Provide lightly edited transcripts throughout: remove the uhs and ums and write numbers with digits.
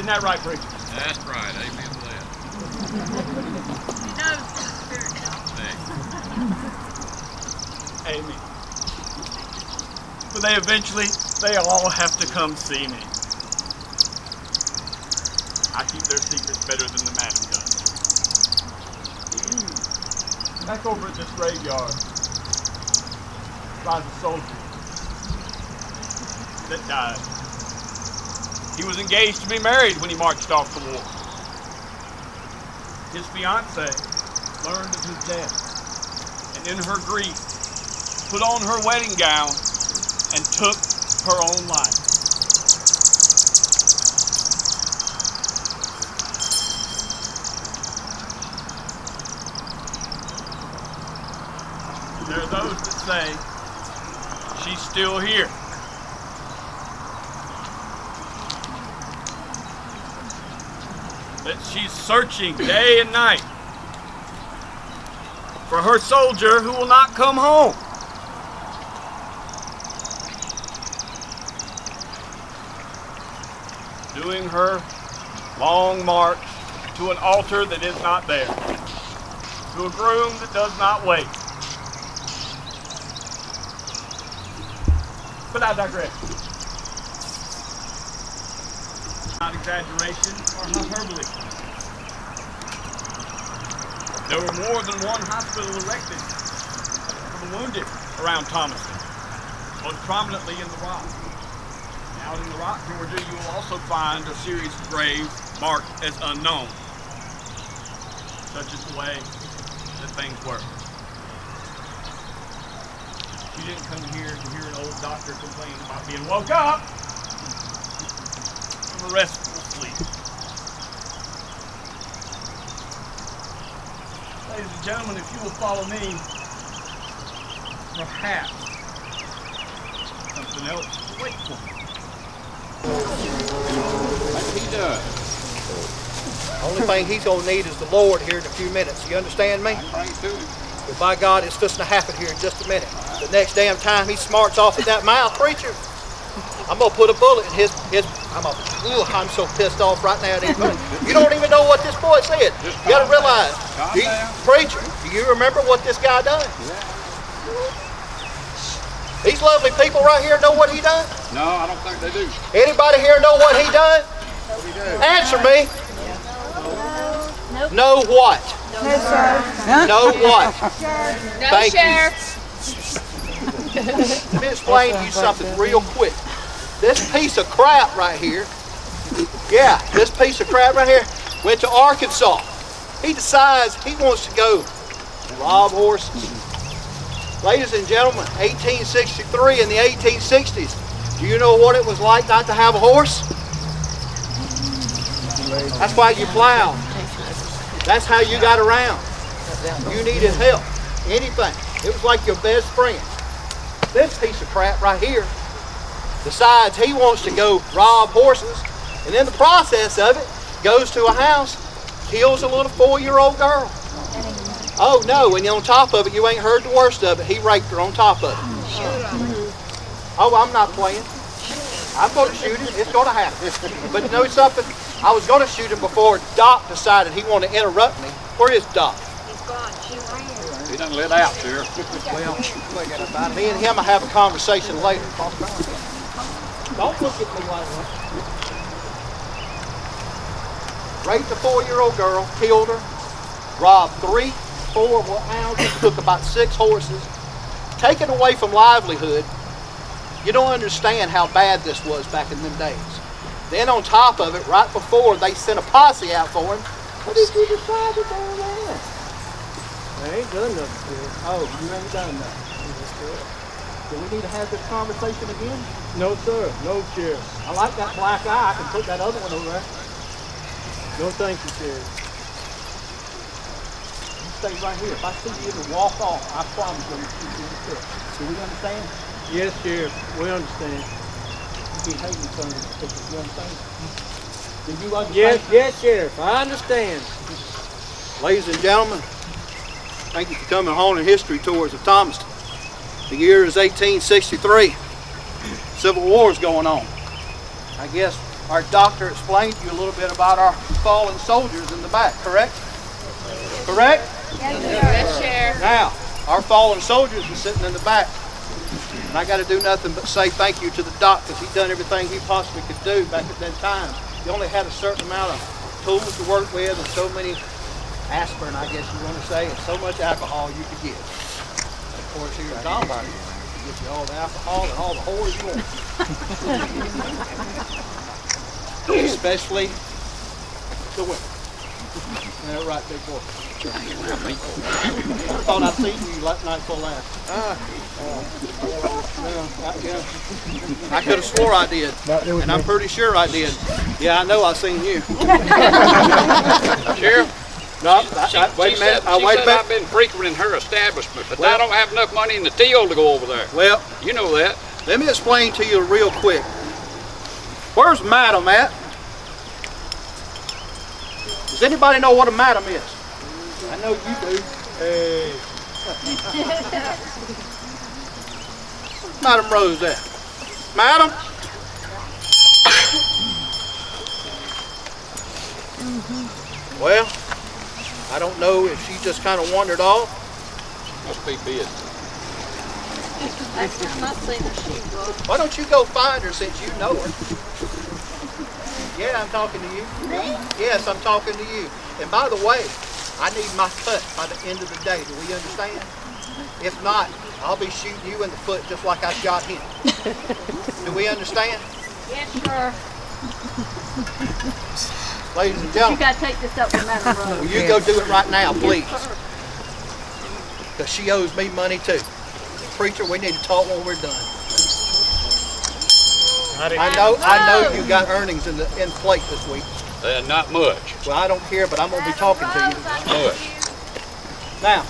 Isn't that right, preacher? That's right. Amen to that. He knows from the Spirit now. Amen. But they all have to come see me. I keep their secrets better than the madam does. Back over at this graveyard lies a soldier that died. He was engaged to be married when he marched off to war. His fiancée learned of his death, and in her grief put on her wedding gown and took her own life. There are those that say she's still here. That she's searching day and night for her soldier who will not come home. Doing her long march to an altar that is not there, to a groom that does not wait. But I digress. Not exaggeration or hyperbole. There were more than one hospital erected for the wounded around Thomaston, most prominently in the Rock. Out in the Rock, Georgia, you will also find a series of graves marked as unknown, such is the way that things work. You didn't come here to hear an old doctor complain about being woke up from a restful sleep. Ladies and gentlemen, if you will follow me, perhaps something else will wait for me. Like he does. Only thing he's going to need is the Lord here in a few minutes. You understand me? I can bring it to him. But by God, it's just going to happen here in just a minute. The next damn time he smarts off at that mouth, preacher, I'm going to put a bullet in his I'm so pissed off right now. You don't even know what this boy said. You got to realize, preacher, do you remember what this guy done? Yeah. These lovely people right here know what he done? No, I don't think they do. Anybody here know what he done? Answer me. Know what? No, sir. Know what? No, Thank Sheriff. you. Let me explain to you something real quick. This piece of crap right here, this piece of crap right here went to Arkansas. He decides he wants to go rob horses. Ladies and gentlemen, 1863 and the 1860s, do you know what it was like not to have a horse? That's why you plowed. That's how you got around. You needed help, anything. It was like your best friend. This piece of crap right here decides he wants to go rob horses, and in the process of it, goes to a house, kills a little 4-year-old girl. Oh no, and on top of it, you ain't heard the worst of it. He raped her on top of it. Oh, I'm not playing. I'm going to shoot him. It's going to happen. But you know something? I was going to shoot him before Doc decided he wanted to interrupt me. Where is Doc? He's gone. She ran. He done let out, Sheriff. Well, me and him will have a conversation later. Don't look at me like that. Raped a 4-year-old girl, killed her, robbed 3, 4 houses, took about 6 horses, taken away from livelihood. You don't understand how bad this was back in them days. Then on top of it, right before they sent a posse out for him, what did you decide to do then? I ain't done nothing. Oh, you ain't done nothing. Do we need to have this conversation again? No, sir. No, Sheriff. I like that black eye. I can put that other one over there. No, thank you, Sheriff. You stay right here. If I see you to walk off, I promise you I'm going to shoot you in the foot. Do we understand? Yes, Sheriff. We understand. You keep hating son. You understand? Do you understand? Yes, Sheriff. I understand. Ladies and gentlemen, thank you for coming on in history tours of Thomaston. The year is 1863. Civil War is going on. I guess Our doctor explained to you a little bit about our fallen soldiers in the back, correct? Correct? Yes, Sheriff. Now, our fallen soldiers are sitting in the back. And I got to do nothing but say thank you to the doc because he done everything he possibly could do back at that time. He only had a certain amount of tools to work with and so many aspirin, I guess you want to say, and so much alcohol you could get. And of course, here in Colorado, you can get you all the alcohol and all the whores you want. Especially the women. Yeah, right, big boy. I thought I'd seen you last night for last. I could have swore I did, and I'm pretty sure I did. Yeah, I know I seen you. Sheriff, No, wait a minute. She said I've been frequenting her establishment, but I don't have enough money in the till to go over there. Well, You know that. let me explain to you real quick. Where's Madam at? Does anybody know what a madam is? I know you do. Hey. Where's Madam Rose at? Madam? Well, I don't know if she just kind of wandered off. Must be busy. Last time I seen her, she was. Why don't you go find her since you know her? Yeah, I'm talking to you. Me? Yes, I'm talking to you. And by the way, I need my cut by the end of the day. Do we understand? If not, I'll be shooting you in the foot just like I shot him. Do we understand? Yes, sir. Ladies and You gentlemen, gotta take this up with Madam will Rose. you go do it right now, please? Yes, sir. Because she owes me money too. Preacher, we need to talk when we're done. I know you got earnings in plate this week. Not much. Well, I don't care, but I'm going to be talking to you. Madam Rose, I know Good. you. Now,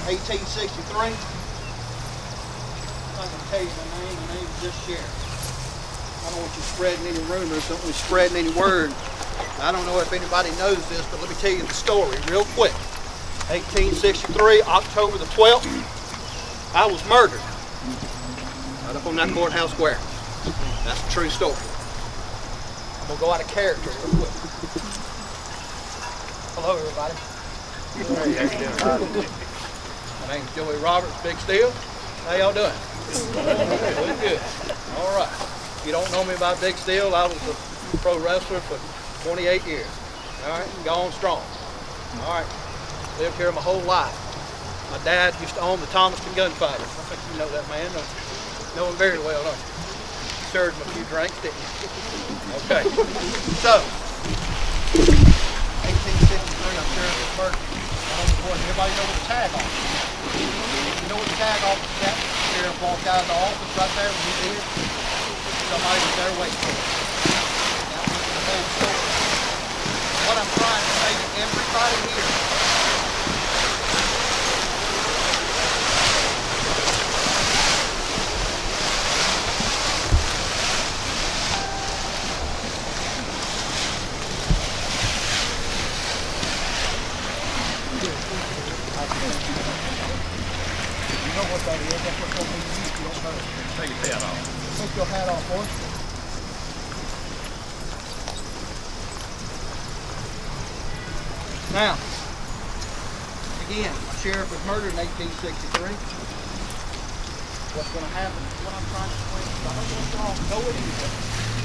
1863. I'm going to tell you my name. My name is just Sheriff. I don't want you spreading any rumors. Don't want you spreading any word. I don't know if anybody knows this, but let me tell you the story real quick. 1863, October the 12th, I was murdered right up on that courthouse square. That's a true story. I'm going to go out of character real quick. Hello, everybody. My name's Joey Roberts, Big Steel. How y'all doing? Doing good. All right. If you don't know me by Big Steel, I was a pro wrestler for 28 years. All right, gone strong. All right, lived here my whole life. My dad used to own the Thomaston Gunfighters. I think you know that man. Know him very well, don't you? Served him a few drinks, didn't you? Okay. So, 1863, I'm sure it was murdered. Everybody know what the tag office is? You know what the tag office is at? The sheriff walked out of the office right there when he did. Somebody was there waiting for him. That was the whole story. What I'm trying to say to everybody here, you know what that is. That's what's going to be used. You don't know. Take his hat off. Take your hat off, boy. Now, again, a sheriff was murdered in 1863. What's going to happen is what I'm trying to explain. I don't want y'all to know it anyway.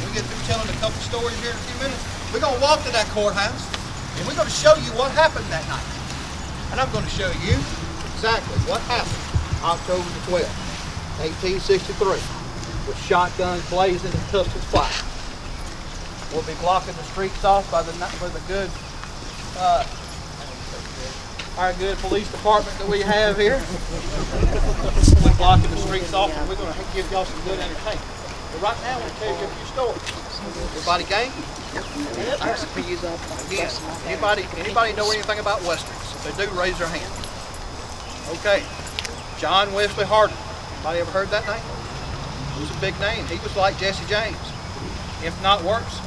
When we get through telling a couple stories here in a few minutes, we're going to walk to that courthouse, and we're going to show you what happened that night. And I'm going to show you exactly what happened October the 12th, 1863, with shotguns blazing and pistols firing. We'll be blocking the streets off by the good, our good police department that we have here. We're blocking the streets off, and we're going to give y'all some good entertainment. But right now, we'll tell you a few stories. Everybody game? Again, anybody know anything about westerns? If they do, raise their hand. Okay. John Wesley Hardin. Anybody ever heard that name? It was a big name. He was like Jesse James, if not worse.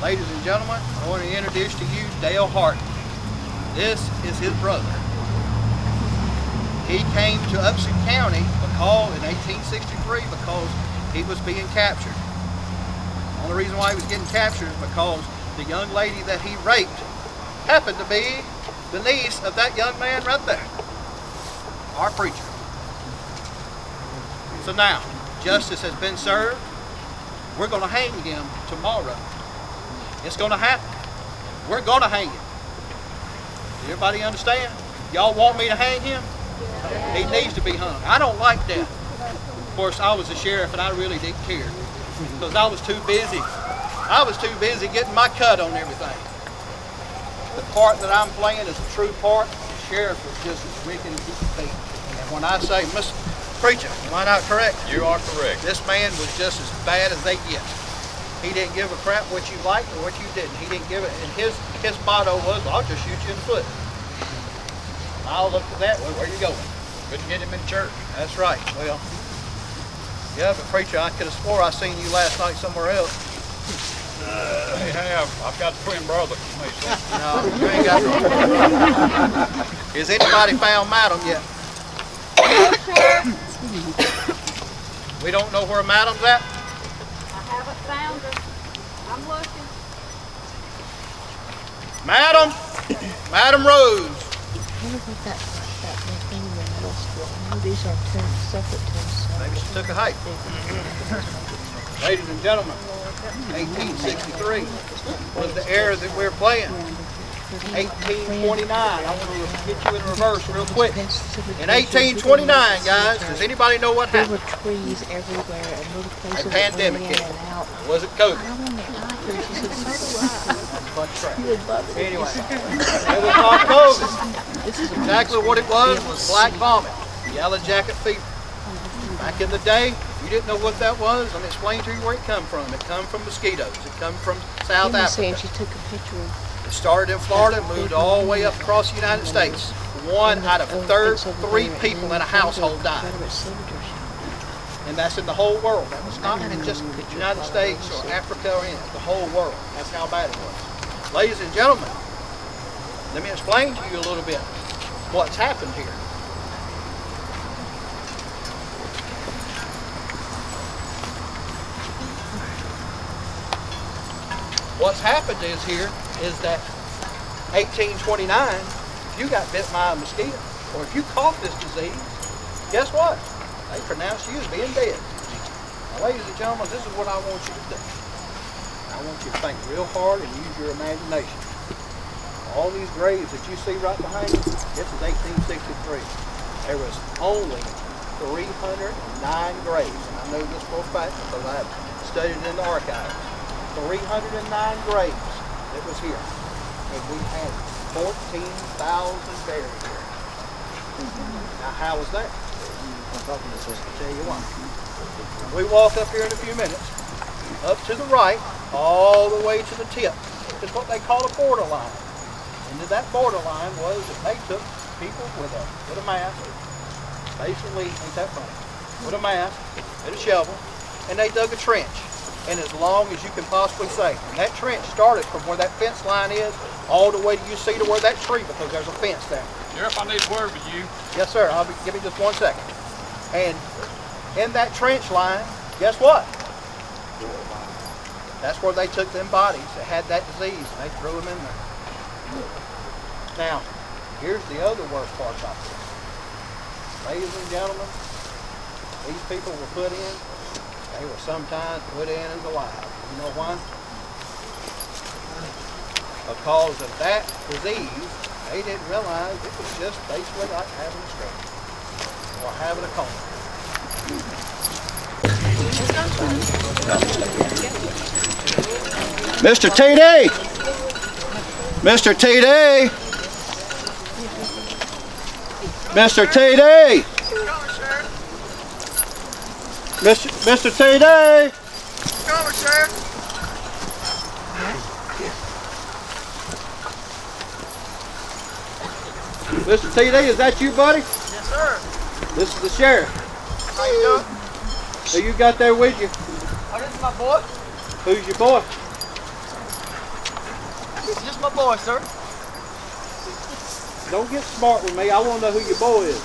Ladies and gentlemen, I want to introduce to you Dale Hardin. This is his brother. He came to Upson County in 1863 because he was being captured. Only reason why he was getting captured is because the young lady that he raped happened to be the niece of that young man right there, our preacher. So now, justice has been served. We're going to hang him tomorrow. It's going to happen. We're going to hang him. Does everybody understand? Y'all want me to hang him? He needs to be hung. I don't like that. Of course, I was a sheriff and I really didn't care because I was too busy. I was too busy getting my cut on everything. The part that I'm playing is a true part. The sheriff was just as wicked as he could be. And when I say, Mr. Preacher, am I not correct? You are correct. This man was just as bad as they get. He didn't give a crap what you liked or what you didn't. He didn't give it. And his motto was, well, I'll just shoot you in the foot. I'll look at that. Well, where you going? Couldn't get him in church. That's right. Well, yeah, but preacher, I could have swore I seen you last night somewhere else. They have. I've got a twin brother. No, you ain't got no. Has anybody found Madam yet? We don't know where Madam's at? I haven't found her. I'm looking. Madam! Madam Rose! Wonder what that big thing in the middle school. I know these are separate terms. Maybe she took a hike. Ladies and gentlemen, 1863 was the era that we're playing. 1829, I want to get you in reverse real quick. In 1829, guys, does anybody know what There happened? were trees everywhere and little places A pandemic that went hit. in and out. Was it COVID? I want to die here. She said, so do I. Bunch of crap. You would love it. Anyway, it was not COVID. This is Exactly what it was black vomit, yellow jacket fever. Back in the day, you didn't know what that was. Let me explain to you where it come from. It come from mosquitoes. It come from South Emma saying Africa. she took a picture of It started in Florida and moved all the way up across the United States. 1 out of 3 people in a household died. And that's in the whole world. That was not in just the United States or Africa or anything. The whole world. That's how bad it was. Ladies and gentlemen, let me explain to you a little bit what's happened here. What's happened is that 1829, if you got bit by a mosquito, or if you caught this disease, guess what? They pronounced you as being dead. Now, ladies and gentlemen, this is what I want you to do. I want you to think real hard and use your imagination. All these graves that you see right behind you, this is 1863. There was only 309 graves, and I know this for a fact because I have studied in the archives. 309 graves that was here. And we had 14,000 buried here. Now, how was that? I'll tell you why. We walk up here in a few minutes, up to the right, all the way to the tip. It's what they call a borderline. And that borderline was that they took people with a mask, basically, ain't that funny, with a mask, and a shovel, and they dug a trench. And as long as you can possibly say. And that trench started from where that fence line is all the way you see to where that tree, because there's a fence there. Sheriff, I need a word with you. Yes, sir. Give me just 1 second. And in that trench line, guess what? That's where they took them bodies that had that disease and they threw them in there. Now, here's the other worst part about this. Ladies and gentlemen, these people were put in. They were sometimes put in as alive. You know why? Because of that disease, they didn't realize it was just basically like having a stroke or having a coma. Mr. TD! Mr. TD! Mr. TD! Mr. TD! Come on, Sheriff. Mr. TD, is that you, buddy? Yes, sir. This is the sheriff. How you doing? Who you got there with you? Oh, this is my boy. Who's your boy? This is just my boy, sir. Don't get smart with me. I want to know who your boy is.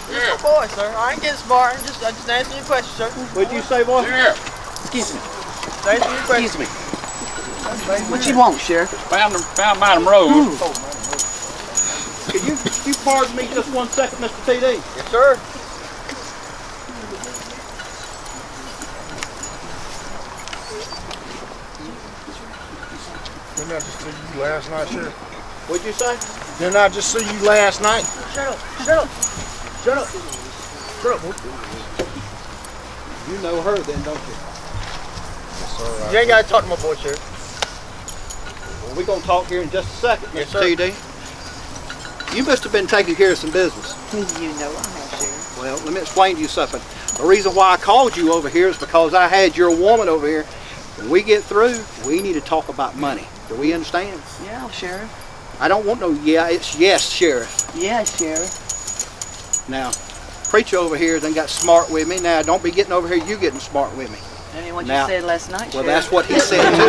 This is my boy, sir. I ain't getting smart. I'm just answering your question, sir. What'd you say, boy? Sheriff. Excuse me. Thank you. Excuse me. What you want, Sheriff? Found by them road. Can you pardon me just 1 second, Mr. TD? Yes, sir. Didn't I just see you last night, Sheriff? What'd you say? Didn't I just see you last night? Shut up. Shut up. Shut up. Shut up. You know her then, don't you? Yes, sir. You ain't got to talk to my boy, Sheriff. Well, we're going to talk here in just a second, Yes, Mr. sir. TD. You must have been taking care of some business. You know I have, Sheriff. Well, let me explain to you something. The reason why I called you over here is because I had your woman over here. When we get through, we need to talk about money. Do we understand? Yeah, Sheriff. I don't want no yeah, it's yes, Sheriff. Yeah, Sheriff. Now, preacher over here done got smart with me. Now, don't be getting over here, you getting smart with me. That ain't what Now- you said last night, Well, Sheriff. that's what he said too.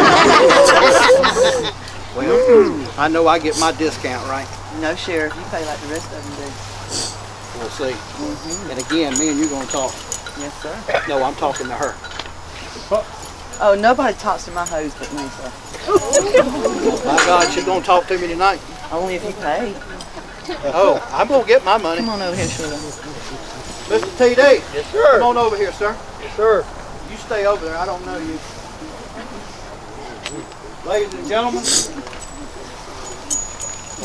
Well, I know I get my discount, right? No, Sheriff. You pay like the rest of them do. We'll see. And again, me and you gonna talk. Yes, sir. No, I'm talking to her. Oh, nobody talks to my hose but me, sir. My God, she's gonna talk to me tonight. Only if you pay. Oh, I'm gonna get my money. Come on over here, Sheriff. Mr. TD, Yes, sir. come on over here, sir. Yes, sir. You stay over there. I don't know you. Ladies and gentlemen, You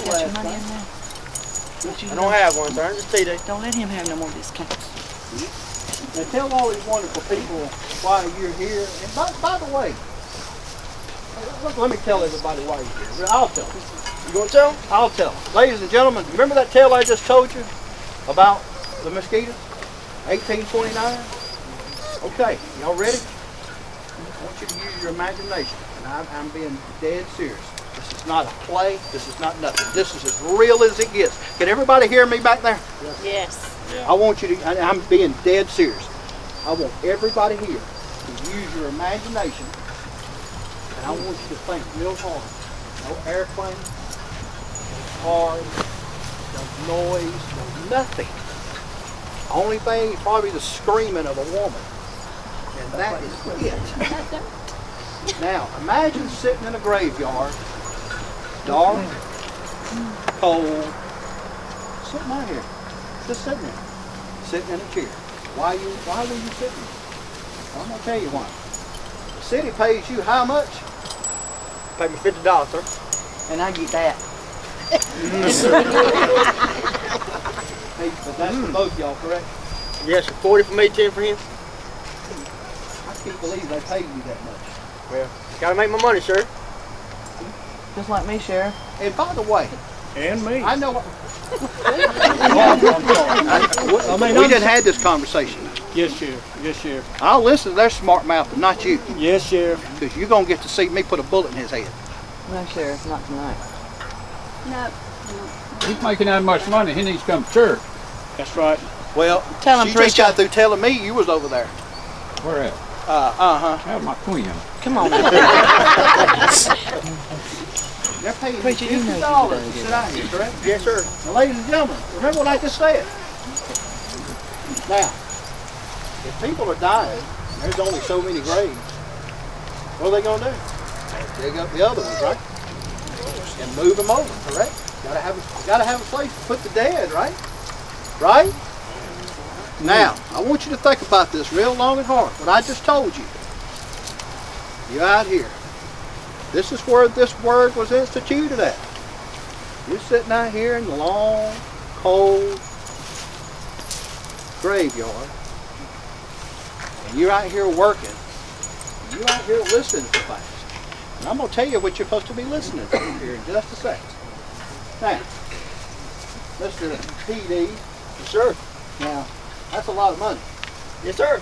got your money in there? I don't have one, sir. Just TD. Don't let him have no more discounts. now tell all these wonderful people why you're here. And by the way, let me tell everybody why you're here. I'll tell them. You gonna tell him? I'll tell them. Ladies and gentlemen, remember that tale I just told you about the mosquitoes? 1829? Okay, y'all ready? I want you to use your imagination. And I'm being dead serious. This is not a play. This is not nothing. This is as real as it gets. Can everybody hear me back there? Yes. I want you to, and I'm being dead serious. I want everybody here to use your imagination. And I want you to think real hard. No airplane, no cars, no noise, no nothing. Only thing is probably the screaming of a woman. And that is it. Now, imagine sitting in a graveyard, dark, cold, sitting out here, just sitting there, sitting in a chair. Why were you sitting there? I'm gonna tell you why. The city pays you how much? Pay me $50, sir. And I get that. Hey, but that's for both y'all, correct? Yes, sir. 40 for me, 10 for him. I can't believe they paid you that much. Well, gotta make my money, sir. Just like me, Sheriff. And by the way, And me. I know. We didn't have this conversation. Yes, Sheriff. Yes, Sheriff. I'll listen to their smart mouth, but not you, Yes, Sheriff. because you're gonna get to see me put a bullet in his head. No, Sheriff, not tonight. No. He's making that much money. He needs to come to church. That's right. Well, Tell him, she just preacher. got through telling me you was over there. Where at? Have my queen. Come on. They're paying you Preacher, you know you $50 done to good. sit out here, correct? Yes, sir. Now, ladies and gentlemen, remember what I just said. Now, if people are dying, there's only so many graves. What are they gonna do? Dig up the other ones, right? And move them over, correct? Gotta have a place to put the dead, right? Right? Now, I want you to think about this real long and hard. What I just told you. You're out here. This is where this word was instituted at. You're sitting out here in the long, cold graveyard. And you're out here working. You're out here listening to things. And I'm going to tell you what you're supposed to be listening to here in just a second. Now, Mr. PD, Yes, sir. now, that's a lot of money. Yes, sir.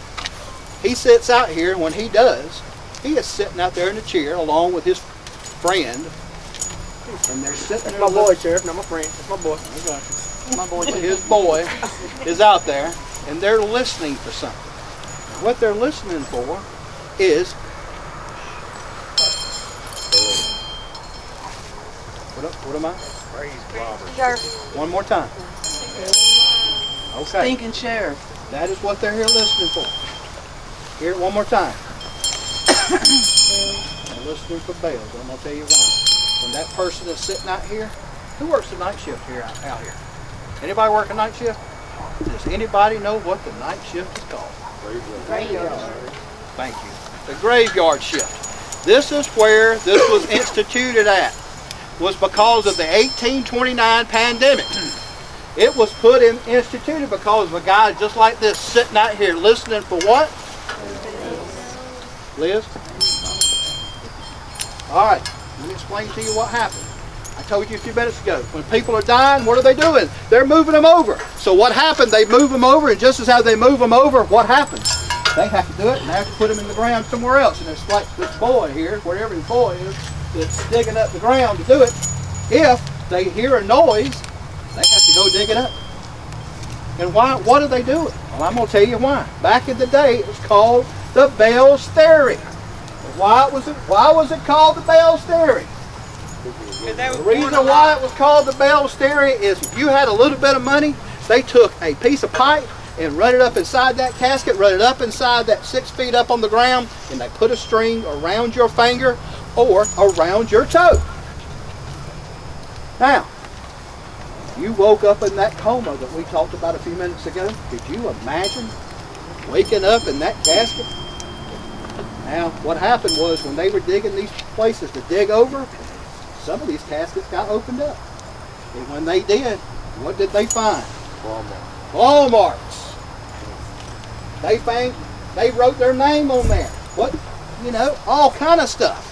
He sits out here, and when he does, he is sitting out there in a chair along with his friend. And they're sitting That's there. my boy, Sheriff. Not my friend. That's my boy. My boy, too. His boy is out there, and they're listening for something. What they're listening for is what am I? Sure. One more time. Okay, Stinking Sheriff. that is what they're here listening for. Hear it one more time. and listening for bells. I'm going to tell you why. When that person is sitting out here, who works the night shift here out here? Anybody work a night shift? Does anybody know what the night shift is called? Graveyard. Thank you. The graveyard shift. This is where this was instituted at. Was because of the 1829 pandemic. It was instituted because of a guy just like this sitting out here listening for what? Liz? All right, let me explain to you what happened. I told you a few minutes ago, when people are dying, what are they doing? They're moving them over. So what happened? They move them over, and just as how they move them over, what happens? They have to do it, and they have to put them in the ground somewhere else. And it's like this boy here, wherever the boy is, that's digging up the ground to do it. If they hear a noise, they have to go dig it up. And why? What do they do it? Well, I'm going to tell you why. Back in the day, it was called the Bell's Theory. Why was it called the Bell's Theory? The reason why it was called the Bell's Theory is if you had a little bit of money, they took a piece of pipe and run it up inside that casket, run it up inside that 6 feet up on the ground, and they put a string around your finger or around your toe. Now, you woke up in that coma that we talked about a few minutes ago. Could you imagine waking up in that casket? Now, what happened was when they were digging these places to dig over, some of these caskets got opened up. And when they did, what did they find? Claw marks. They wrote their name on there. What, all kind of stuff.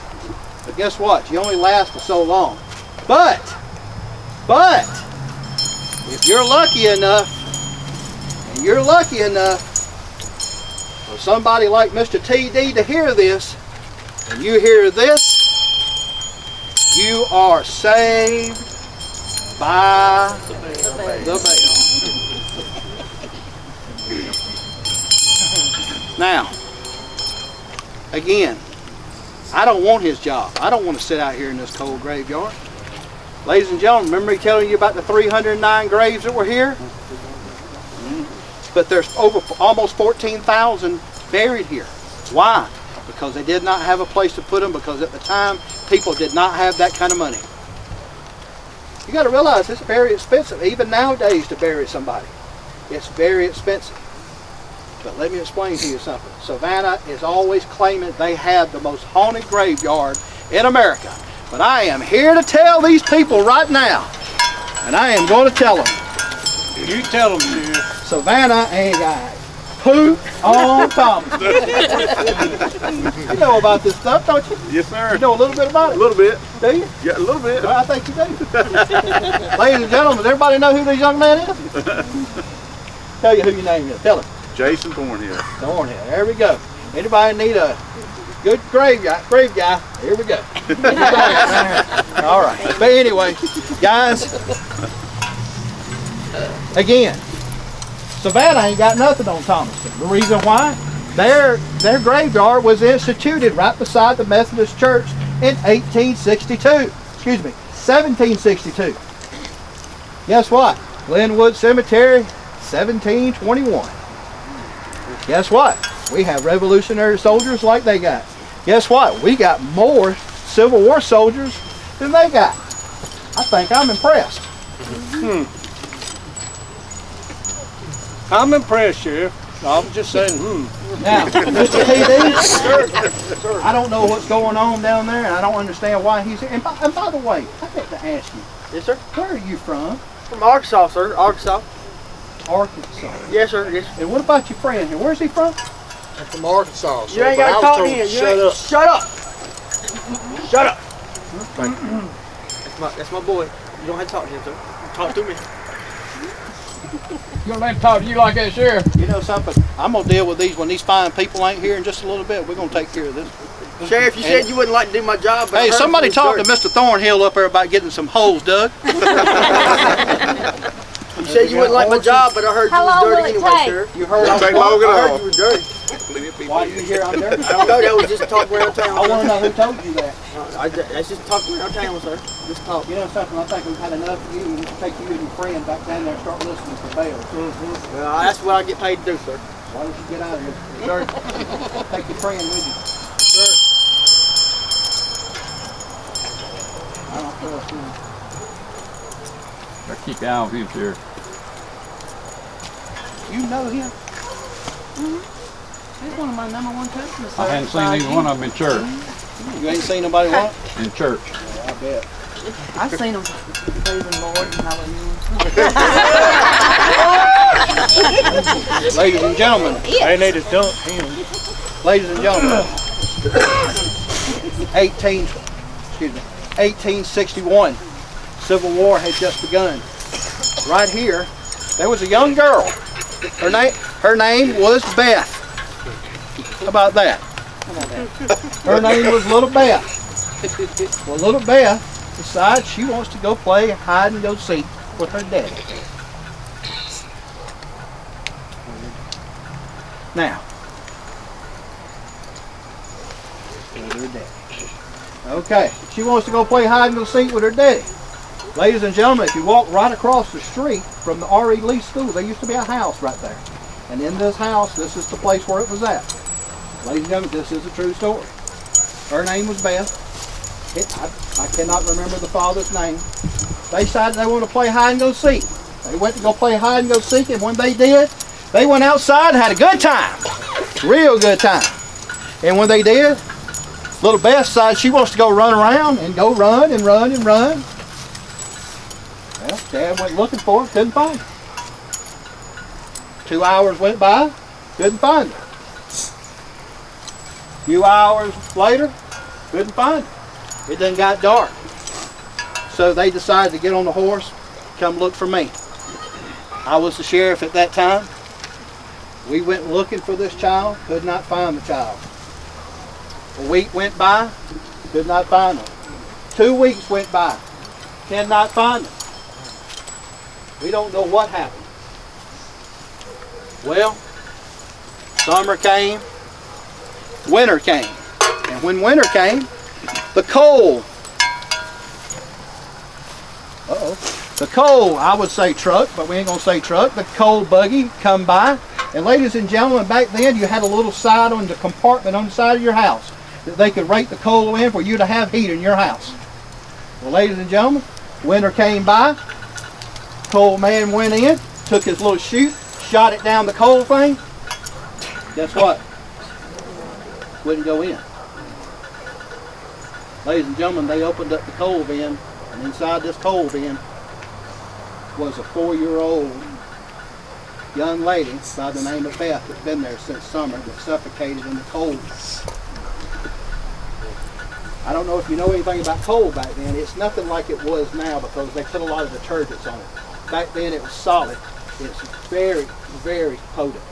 But guess what? You only last for so long. But, if you're lucky enough, for somebody like Mr. TD to hear this, and you hear this, you are saved by the bell. Now, again, I don't want his job. I don't want to sit out here in this cold graveyard. Ladies and gentlemen, remember me telling you about the 309 graves that were here? But there's over almost 14,000 buried here. Why? Because they did not have a place to put them, because at the time, people did not have that kind of money. You got to realize it's very expensive, even nowadays, to bury somebody. It's very expensive. But let me explain to you something. Savannah is always claiming they have the most haunted graveyard in America. But I am here to tell these people right now, and I am going to tell them. You tell them, dude. Savannah ain't got poop on Thomas. You know about this stuff, don't you? Yes, sir. You know a little bit about it? A little bit. Do you? Yeah, a little bit. Well, I think you do. Ladies and gentlemen, does everybody know who this young man is? Tell you who your name is. Tell him. Jason Thornhill. Thornhill. There we go. Anybody need a good grave guy? Here we go. All right. But anyway, guys, again, Savannah ain't got nothing on Thomaston. The reason why? Their graveyard was instituted right beside the Methodist Church in 1862. Excuse me, 1762. Guess what? Glenwood Cemetery, 1721. Guess what? We have Revolutionary soldiers like they got. Guess what? We got more Civil War soldiers than they got. I think I'm impressed. I'm impressed, Sheriff. I'm just saying, Now, Mr. TD, I don't know what's going on down there, and I don't understand why he's here. And by the way, I meant to ask you. Yes, sir. Where are you from? From Arkansas, sir. Arkansas. Arkansas. Yes, sir. Yes. And what about your friend here? Where's he from? I'm from Arkansas. You ain't got to talk to him. Shut up. Shut up. Shut up. That's my boy. You don't have to talk to him, sir. Talk to me. You gonna let him talk to you like that, Sheriff? You know something? I'm gonna deal with these when these fine people ain't here in just a little bit. We're gonna take care of this. Sheriff, you said you wouldn't like to do my job, but Hey, somebody talk to Mr. Thornhill up there about getting some holes dug. You said you wouldn't like my job, but I heard you was dirty anyway, sir. You heard I I'm heard you were dirty. Why you hear I'm dirty? I don't know. That was just talk around town. I want to know who told you that. That's just talk around town, sir. Just talk. You know something? I think we've had enough of you. We need to take you and your friend back down there and start listening for bells. Well, that's what I get paid to do, sir. Why don't you get out of here? Sir, take your friend with you. Sir. don't trust him. Better keep your eye on him, Sheriff. You know him? He's one of my #1 customers. I hadn't seen either one of them in church. You ain't seen nobody what? In church. Yeah, I bet. I've seen him praising the Lord and hallelujah. Ladies and gentlemen. They need to dump him. Ladies and gentlemen. 1861. Civil War had just begun. Right here, there was a young girl. Her name was Beth. How about that? Her name was Little Beth. Well, Little Beth decides she wants to go play hide and go seek with her daddy. Now, with her daddy. Okay, she wants to go play hide and go seek with her daddy. Ladies and gentlemen, if you walk right across the street from the R.E. Lee School, there used to be a house right there. And in this house, this is the place where it was at. Ladies and gentlemen, this is a true story. Her name was Beth. I cannot remember the father's name. They decided they wanted to play hide and go seek. They went to go play hide and go seek, and when they did, they went outside and had a good time. Real good time. And when they did, little Beth decided she wants to go run around and go run and run and run. Well, Dad went looking for her, couldn't find her. 2 hours went by, couldn't find her. A few hours later, couldn't find her. It then got dark. So they decided to get on the horse, come look for me. I was the sheriff at that time. We went looking for this child, could not find the child. A week went by, could not find her. 2 weeks went by, cannot find her. We don't know what happened. Well, summer came, winter came. And when winter came, the coal, the coal, I would say truck, but we ain't gonna say truck, the coal buggy come by. And ladies and gentlemen, back then you had a little side on the compartment on the side of your house that they could rake the coal in for you to have heat in your house. Well, ladies and gentlemen, winter came by, coal man went in, took his little chute, shot it down the coal thing. Guess what? Wouldn't go in. Ladies and gentlemen, they opened up the coal bin, and inside this coal bin was a 4-year-old young lady by the name of Beth that's been there since summer, that suffocated in the coal. I don't know if you know anything about coal back then. It's nothing like it was now because they put a lot of detergents on it. Back then it was solid. It's very, very potent.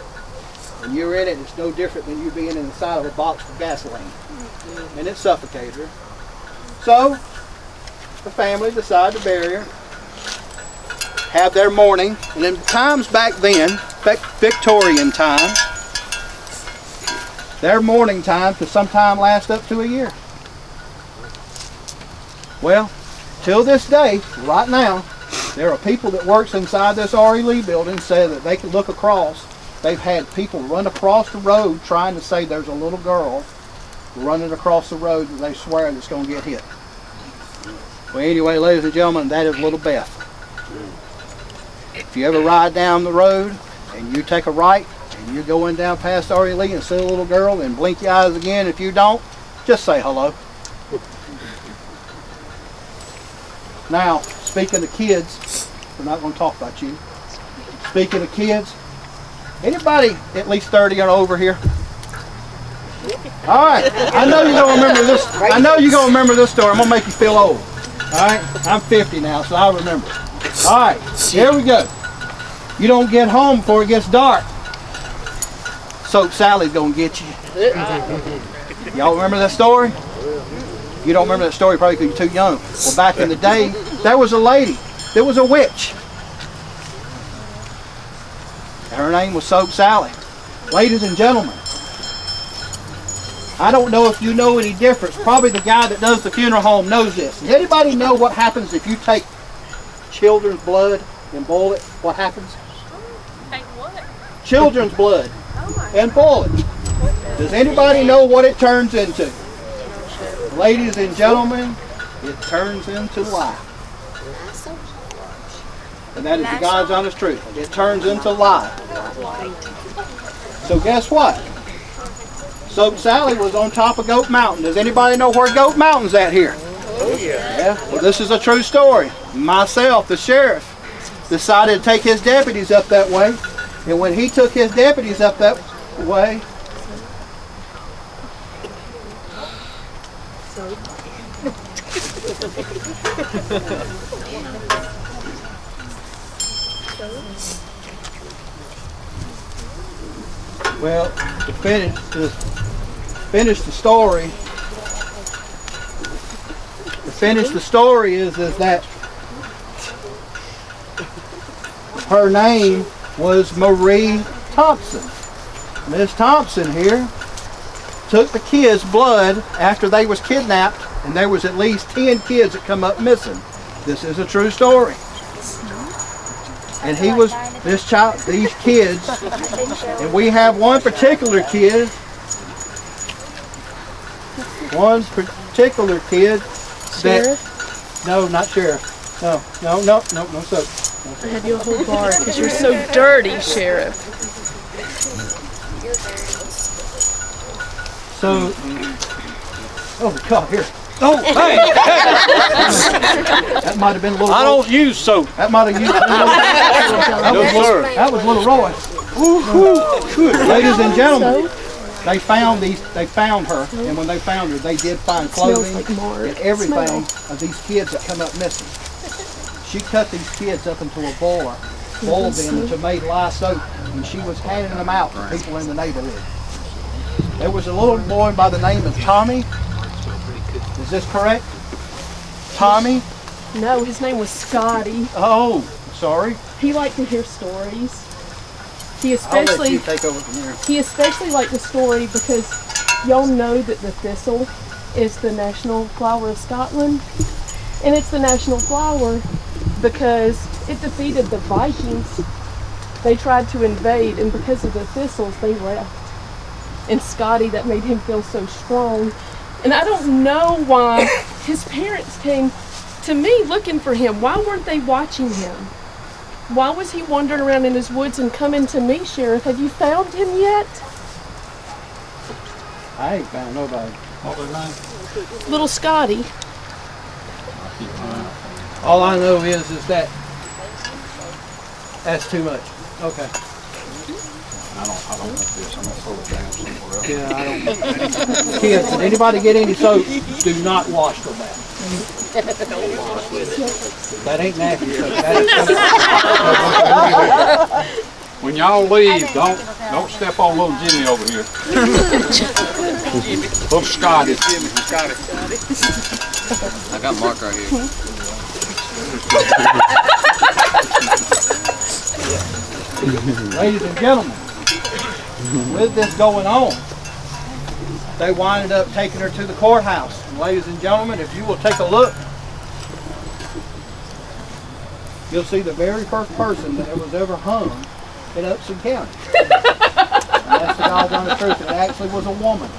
When you're in it, it's no different than you being inside of a box of gasoline. And it suffocated her. So, the family decided to bury her, have their mourning, and in times back then, Victorian times, their mourning time could sometime last up to a year. Well, till this day, right now, there are people that works inside this R.E. Lee building say that they can look across. They've had people run across the road trying to say there's a little girl running across the road that they swear that's going to get hit. Well, anyway, ladies and gentlemen, that is little Beth. If you ever ride down the road and you take a right and you're going down past R.E. Lee and see a little girl, then blink your eyes again. If you don't, just say hello. Now, speaking of kids, we're not going to talk about you. Speaking of kids, anybody at least 30 or over here? All right, I know you're going to remember this. I know you're going to remember this story. I'm going to make you feel old. All right, I'm 50 now, so I'll remember. All right, here we go. You don't get home before it gets dark. Soap Sally's going to get you. Y'all remember that story? You don't remember that story probably because you're too young. Well, back in the day, there was a lady. There was a witch. And her name was Soap Sally. Ladies and gentlemen, I don't know if you know any difference. Probably the guy that does the funeral home knows this. Does anybody know what happens if you take children's blood and boil it? What happens? Take what? Children's blood and boil it. Does anybody know what it turns into? Ladies and gentlemen, it turns into life. And that is the God's honest truth. It turns into life. So guess what? Soap Sally was on top of Goat Mountain. Does anybody know where Goat Mountain's at here? Oh yeah. Yeah. Well, this is a true story. Myself, the sheriff, decided to take his deputies up that way. And when he took his deputies up that way, well, to finish the story is that her name was Marie Thompson. Miss Thompson here took the kids' blood after they was kidnapped, and there was at least 10 kids that come up missing. This is a true story. And these kids, and we have one particular kid Sheriff? No, not sheriff. No, soap. I have you a whole bar because you're so dirty, Sheriff. So, oh God, here. Oh, hey! That might have been a little. I don't use soap. That might have used. That was little Roy. Ladies and gentlemen, they found her, and when they found her, they did find clothing and everything of these kids that come up missing. She cut these kids up into a boiled them into made lye soap, and she was handing them out to people in the neighborhood. There was a little boy by the name of Tommy. Is this correct? Tommy? No, his name was Scotty. Oh, sorry. He liked to hear stories. He I'll let especially you take over from here. He especially liked the story because y'all know that the thistle is the national flower of Scotland. And it's the national flower because it defeated the Vikings. They tried to invade, and because of the thistles, they left. And Scotty, that made him feel so strong. And I don't know why his parents came to me looking for him. Why weren't they watching him? Why was he wandering around in his woods and coming to me, Sheriff? Have you found him yet? I ain't found nobody. What was his name? Little Scotty. All I know is that that's too much. Okay. I don't want this. I'm gonna throw it down somewhere else. Yeah, I don't. Kids, did anybody get any soap? Do not wash the bath. That ain't napkin soap. That is When y'all leave, don't step on little Jimmy over here. Little Scotty. I got Mark right here. Ladies and gentlemen, with this going on, they winded up taking her to the courthouse. And ladies and gentlemen, if you will take a look, you'll see the very first person that was ever hung in Upson County. And that's the God's honest truth. It actually was a woman.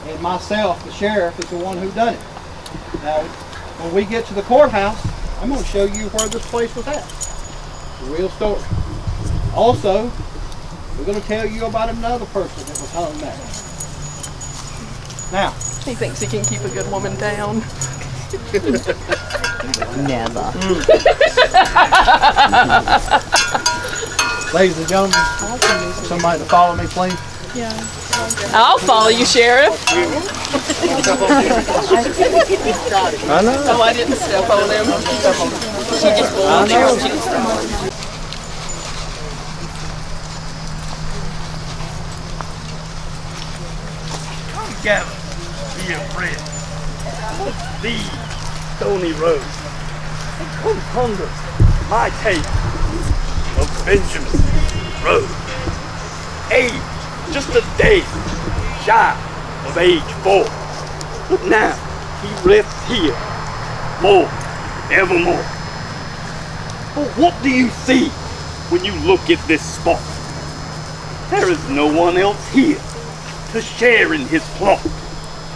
And myself, the sheriff, is the one who done it. Now, when we get to the courthouse, I'm going to show you where this place was at. The real story. Also, we're going to tell you about another person that was hung there. Now, He thinks he can keep a good woman down. Never. ladies and gentlemen, somebody to follow me, please. Yeah. I'll follow you, Sheriff. I know. Oh, I didn't step on him. She just I know. Gather, be a friend. These stony roads. Come ponder my tale of Benjamin Road. Age, just a day shy of age 4. But now he rests here, more, evermore. But what do you see when you look at this spot? There is no one else here to share in his plot.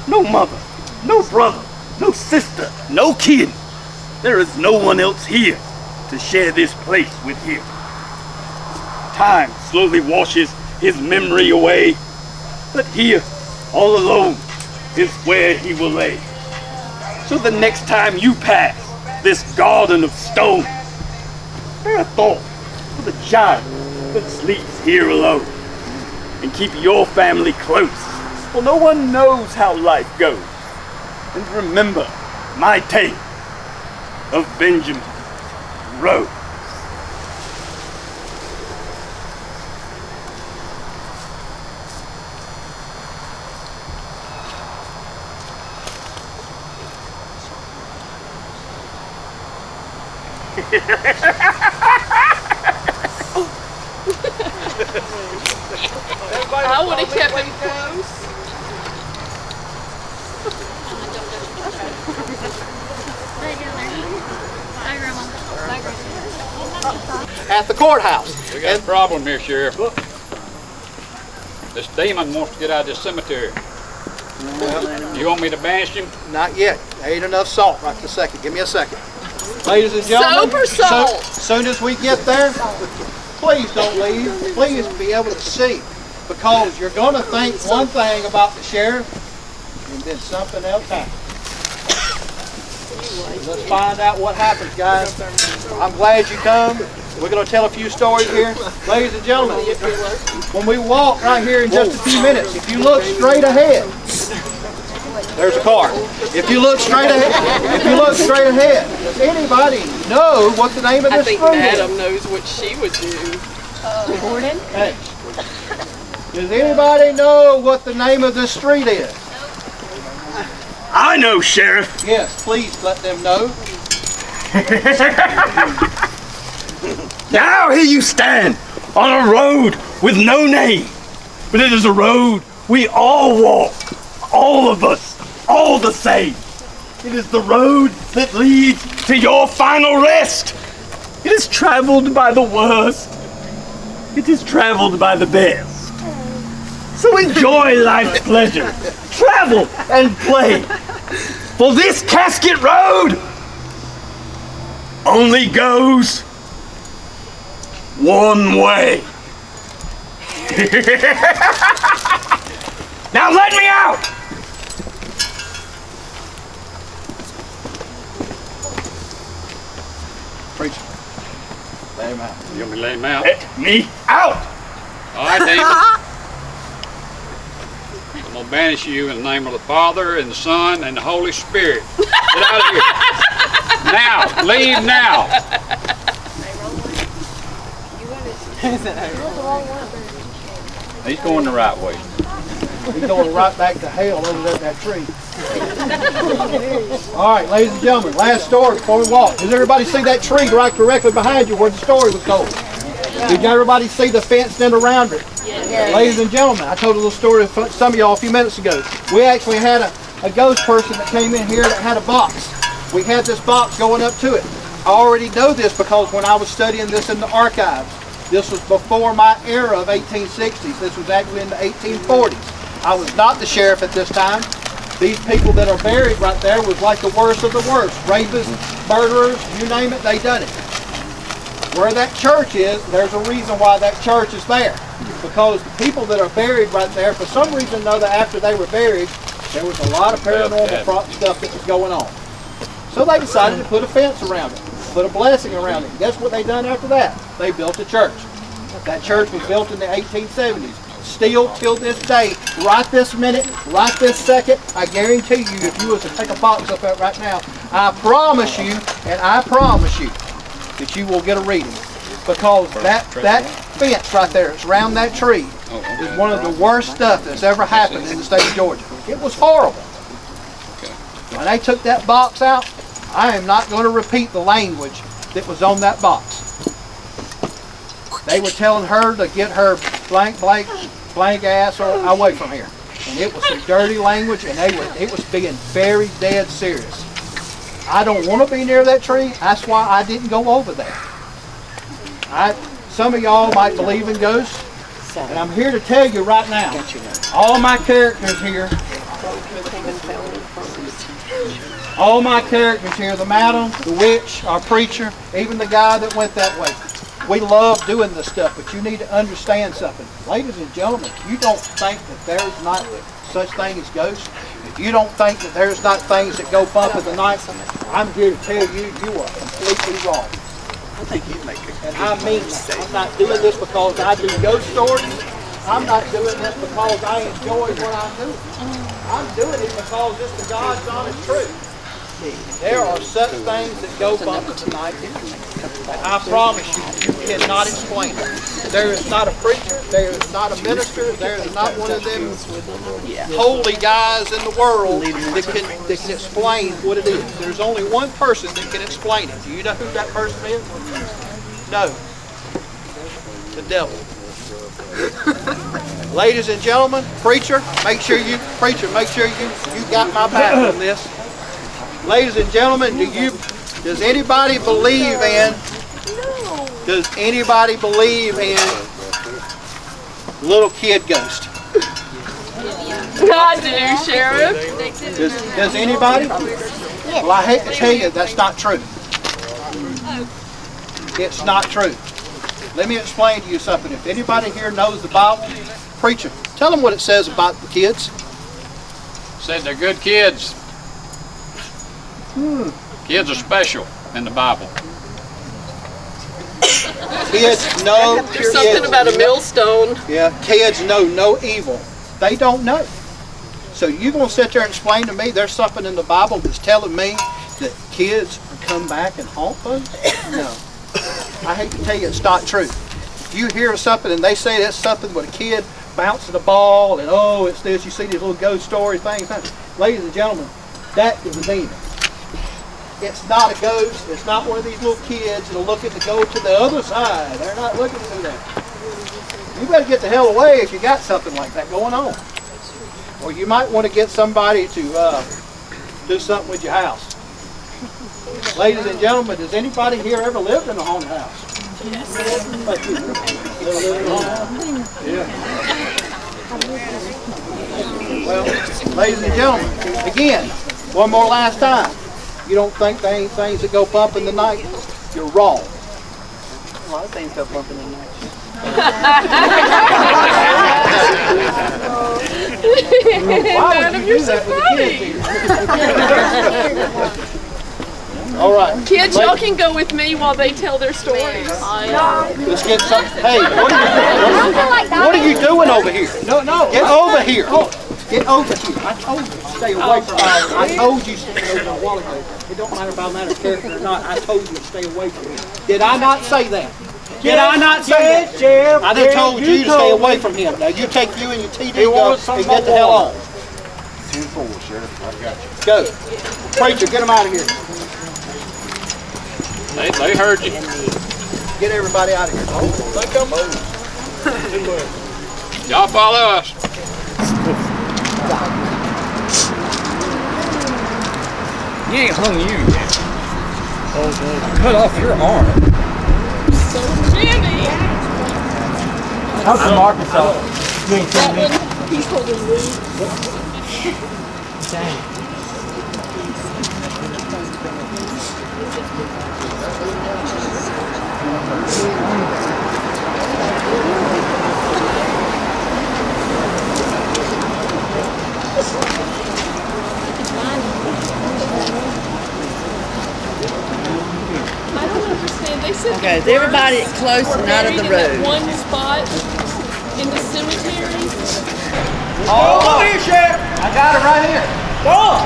No mother, no brother, no sister, no kin. There is no one else here to share this place with him. Time slowly washes his memory away, but here, all alone, is where he will lay. So the next time you pass this garden of stone, bear a thought for the child that sleeps here alone, and keep your family close, for no one knows how life goes. And remember my tale of Benjamin Rose. I would have kept him close. Bye, Grandma. Bye, Grandma. At the courthouse. We got a problem here, Sheriff. This demon wants to get out of this cemetery. You want me to banish him? Not yet. There ain't enough salt right this second. Give me a second. Ladies and gentlemen, Soap or salt? soon as we get there, please don't leave. Please be able to see. Because you're going to think one thing about the sheriff, and then something else happens. Let's find out what happens, guys. I'm glad you come. We're going to tell a few stories here. Ladies and gentlemen, when we walk right here in just a few minutes, if you look straight ahead, there's a car. If you look straight ahead, does anybody know what the name of this street is? I think Madam knows what she would do. Gordon? Hey. Does anybody know what the name of this street is? I know, Sheriff. Yes, please let them know. Now here you stand on a road with no name, but it is a road we all walk, all of us, all the same. It is the road that leads to your final rest. It is traveled by the worst. It is traveled by the best. So enjoy life's pleasure, travel and play. For this casket road only goes one way. Now let me out! Preacher, let him out. You want me to let him out? Let me out! All right, demon. I'm going to banish you in the name of the Father, and the Son, and the Holy Spirit. Get out of here. Now. Leave now. He's going the right way. He's going right back to hell over there at that tree. All right, ladies and gentlemen, last story before we walk. Does everybody see that tree right directly behind you where the story was told? Did everybody see the fence in around it? Yes. Ladies and gentlemen, I told a little story to some of y'all a few minutes ago. We actually had a ghost person that came in here that had a box. We had this box going up to it. I already know this because when I was studying this in the archives, this was before my era of 1860s. This was actually in the 1840s. I was not the sheriff at this time. These people that are buried right there was like the worst of the worst. Rapists, murderers, you name it, they done it. Where that church is, there's a reason why that church is there. Because the people that are buried right there, for some reason or another, after they were buried, there was a lot of paranormal stuff that was going on. So they decided to put a fence around it, put a blessing around it. Guess what they done after that? They built a church. That church was built in the 1870s. Still till this day, right this minute, right this second, I guarantee you, if you was to take a box up there right now, I promise you, and I promise you, that you will get a reading. Because that fence right there, it's around that tree, is one of the worst stuff that's ever happened in the state of Georgia. It was horrible. When they took that box out, I am not going to repeat the language that was on that box. They were telling her to get her blank ass away from here. And it was some dirty language, and it was being very dead serious. I don't want to be near that tree. That's why I didn't go over there. Some of y'all might believe in ghosts, and I'm here to tell you right now, all my characters here All my characters here, the madam, the witch, our preacher, even the guy that went that way. We love doing this stuff, but you need to understand something. Ladies and gentlemen, you don't think that there's not such thing as ghosts. If you don't think that there's not things that go bump in the night, I'm here to tell you, you are completely wrong. I think you'd make it. And I mean that. I'm not doing this because I do ghost stories. I'm not doing this because I enjoy what I'm doing. I'm doing it because it's the God's honest truth. There are such things that go bump in the night. And I promise you, you cannot explain it. There is not a preacher, there is not a minister, there is not one of them holy guys in the world that can explain what it is. There's only one person that can explain it. Do you know who that person is? No. The devil. Ladies and gentlemen, preacher, make sure you got my back on this. Ladies and gentlemen, does anybody believe in little kid ghost? I do, Sheriff. Does anybody? Well, I hate to tell you, that's not true. It's not true. Let me explain to you something. If anybody here knows the Bible, preacher, tell them what it says about the kids. It said they're good kids. Kids are special in the Bible. Kids know. There's something about a millstone. Yeah, kids know no evil. They don't know. So you gonna sit there and explain to me there's something in the Bible that's telling me that kids come back and haunt folks? No. I hate to tell you, it's not true. If you hear something and they say that's something with a kid bouncing a ball and oh, it's this, you see these little ghost story things. Ladies and gentlemen, that is a demon. It's not a ghost. It's not one of these little kids that'll look at to go to the other side. They're not looking to do that. You better get the hell away if you got something like that going on. Or you might want to get somebody to do something with your house. Ladies and gentlemen, does anybody here ever lived in a haunted house? Yes. Yeah. Well, ladies and gentlemen, again, one more last time. You don't think there ain't things that go bump in the night? You're wrong. A lot of things go bump in the night. Why would you do that with the kids here? All right. Kids, y'all can go with me while they tell their stories. Let's get some. Hey, what are you doing over here? No. Get over here. Get over here. I told you to stay away from me. I told you to stay over a while ago. It don't matter if I'm out of character or not. I told you to stay away from me. Did I not say that? Did I not say that? Sheriff, I done told you to stay away from him. Now you take you and your TD go and get the hell on. 10-4, Sheriff. I got you. Go. Preacher, get him out of here. They heard you. Get everybody out of here. They come over. Y'all follow us. He ain't hung you yet. Oh, cut off your arm. Jimmy! I'm from Arkansas. You ain't seen me. He's holding me. Dang. I don't understand. They said Okay, is everybody close and out of the road? One spot in the cemetery. Oh, over here, Sheriff. I got it right here. Go on.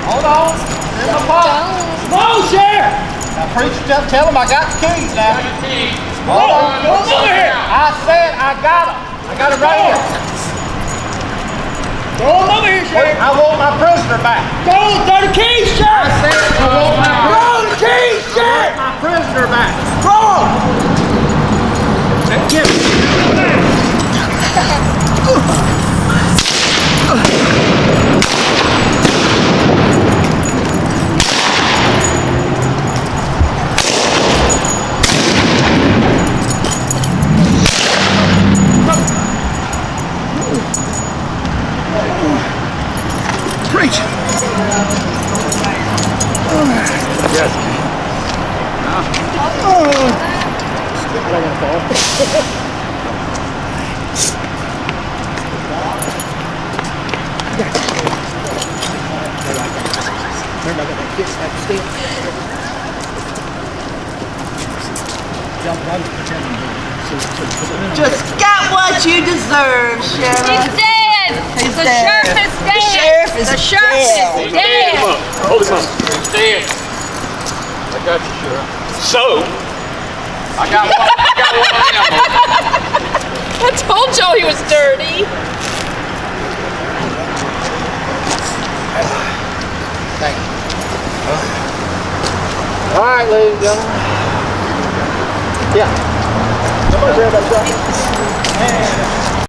Hold on. There's my pot. Come on, Sheriff. Now, preacher, tell him I got the keys now. Hold on. Go over here. I said I got them. I got it right here. Go on over here, Sheriff. I want my prisoner back. Go, throw the keys, Sheriff. I said I want my Throw the keys, Sheriff. prisoner back. Throw them. Give me. Preach. Yes. Just got what you deserve, Sheriff. He's dead. He's The dead. sheriff is dead. The sheriff is The sheriff dead. is dead. Hold him up. He's dead. I got you, Sheriff. So, I got one of them. I told y'all he was dirty. Thank you. All right, ladies and gentlemen. Yeah. Somebody grab that shot.